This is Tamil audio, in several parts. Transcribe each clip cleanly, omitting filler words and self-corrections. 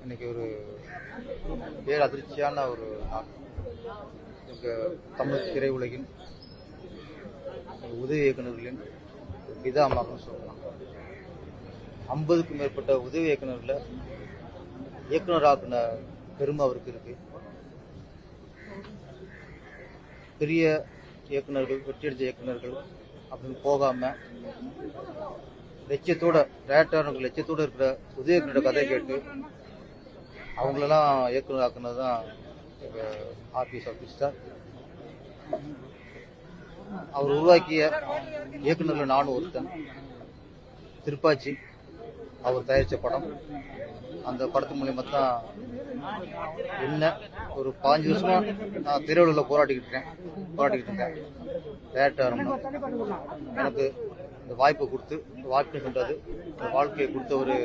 இன்னைக்கு ஒரு பேர் அதிர்ச்சியான ஒரு நாள். எங்கள் தமிழ் திரையுலகின் உதவி இயக்குநர்களின் பிதாமகன்னு சொல்லலாம். 50க்கும் மேற்பட்ட உதவி இயக்குநர்களை இயக்குநராக்குன பெருமை அவருக்கு இருக்கு. பெரிய இயக்குநர்கள், வெற்றியடைஞ்ச இயக்குநர்கள் அப்படின்னு போகாம லட்சியத்தோட டேரக்டர்கள் லட்சியத்தோடு இருக்கிற உதவி இயக்குநரோட கதை கேட்டு அவங்களெல்லாம் இயக்குனர் ஆக்குனது தான் எங்கள் ஆர்டிஎஸ் ஆஃபீஸர். அவர் உருவாக்கிய இயக்குநர்கள் நானும் ஒருத்தன். திருப்பாச்சி அவர் தயாரித்த படம். அந்த படத்து மூலியமா தான் என்ன ஒரு 5 வருஷமா நான் திரையுலகில் போராட்டிக்கிட்டு இருக்கேன். டேரக்டர் எனக்கு இந்த வாய்ப்பை கொடுத்து, இந்த வாழ்க்கை சொல்றது இந்த வாழ்க்கையை கொடுத்த ஒரு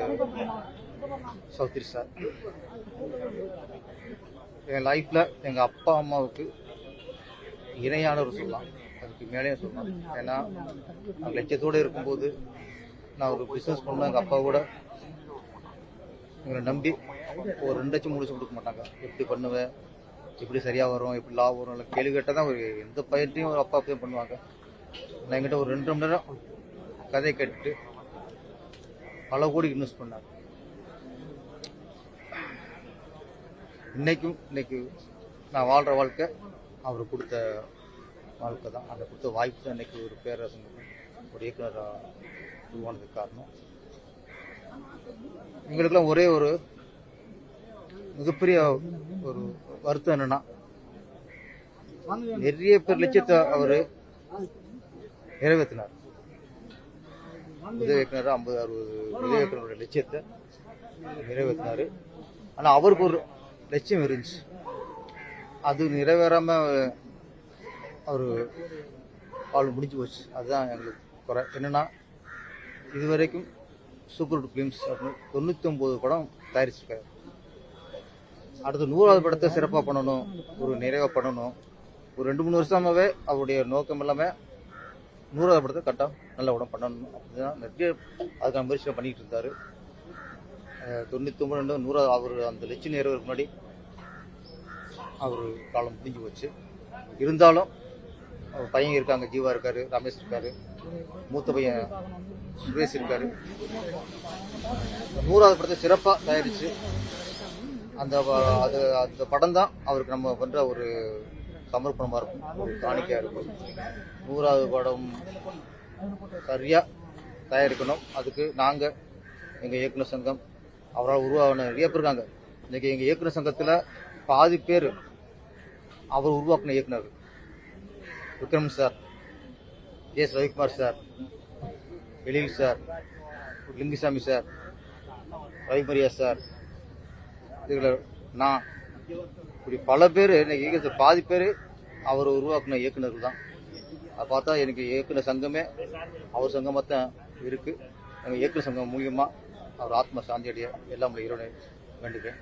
சௌத்ரி சார். என் லைஃப்ல எங்க அப்பா அம்மாவுக்கு இணையானவர் சொல்லலாம், அதுக்கு மேலேயும் சொல்லலாம். ஏன்னா நான் லட்சியத்தோடு இருக்கும்போது நான் ஒரு பிஸ்னஸ் பண்ண எங்கள் அப்பா கூட எங்களை நம்பி ஒரு 2 லட்சம் 3 லட்சம் கொடுக்க மாட்டாங்க. எப்படி பண்ணுவேன், எப்படி சரியாக வரும், எப்படி லாபம் வரும், இல்லை கேள்வி கேட்டால் தான் ஒரு எந்த பயிற்சியும் ஒரு அப்பா அப்பயும் பண்ணுவாங்க. நான் என்கிட்ட ஒரு 2 மணி நேரம் கதையை கேட்டுட்டு பல கோடி இன்வெஸ்ட் பண்ணாங்க. இன்னைக்கு நான் வாழ்கிற வாழ்க்கை அவர் கொடுத்த வாழ்க்கை தான். அந்த கொடுத்த வாய்ப்பு தான் இன்னைக்கு ஒரு பேரரசங்க ஒரு இயக்குனராக உருவானதுக்கு காரணம். எங்களுக்கெல்லாம் ஒரே ஒரு மிகப்பெரிய ஒரு வருத்தம் என்னன்னா, நிறைய பேர் லட்சியத்தை அவரு நிறைவேற்றினார். உதவி இயக்குனர் 50-60 உதவி இயக்குனருடைய லட்சியத்தை நிறைவேற்றினாரு. ஆனா அவருக்கு ஒரு லட்சியம் இருந்துச்சு, அது நிறைவேறாம அவரு வாழ் முடிஞ்சு போச்சு. அதுதான் எங்களுக்கு குறை. என்னன்னா, இதுவரைக்கும் சூப்பர் ஹிட் ஃபிலிம்ஸ் 99 படம் தயாரிச்சிருக்காரு. அடுத்து 100வது படத்தை சிறப்பாக பண்ணணும், ஒரு நிறைவாக பண்ணணும். ஒரு 2-3 வருஷமாவே அவருடைய நோக்கம் எல்லாமே 100வது படத்தை கரெக்டாக நல்ல படம் பண்ணணும் அப்படிதான் நிறைய அதுக்கான முயற்சியை பண்ணிட்டு இருந்தாரு. 99 100 அவர் அந்த லட்சியம் நிறைவேறதுக்கு முன்னாடி அவர் காலம் முடிஞ்சு போச்சு. இருந்தாலும் அவர் பையன் இருக்காங்க, ஜீவா இருக்காரு, ரமேஷ் இருக்காரு, மூத்த பையன் சுரேஷ் இருக்காரு. 100வது படத்தை சிறப்பாக தயாரிச்சு அந்த படம் தான் அவருக்கு நம்ம பண்ற ஒரு சமர்ப்பணமா இருக்கும், ஒரு காணிக்கையா இருக்கும். 100வது படம் சரியா தயாரிக்கணும். அதுக்கு நாங்க எங்க இயக்குனர் சங்கம் அவரால் உருவாகின நிறைய பேர் இருக்காங்க. இன்னைக்கு எங்க இயக்குனர் சங்கத்துல பாதி பேர் அவர் உருவாக்கின இயக்குனர். Vikram sir, S Ravikumar sir, Ezhil sir, Lingusamy sir, Ravi Mariya sir, இதுல நான் இப்படி பல பேர் இன்னைக்கு பாதி பேர் அவர் உருவாக்குன இயக்குநர்கள் தான். அதை பார்த்தா எனக்கு இயக்குனர் சங்கமே அவர் சங்கமாக தான் இருக்கு. எங்கள் இயக்குனர் சங்கம் மூலியமா அவர் ஆத்ம சாந்தி அடைய எல்லாம் இறைவனை வேண்டுகிறேன்.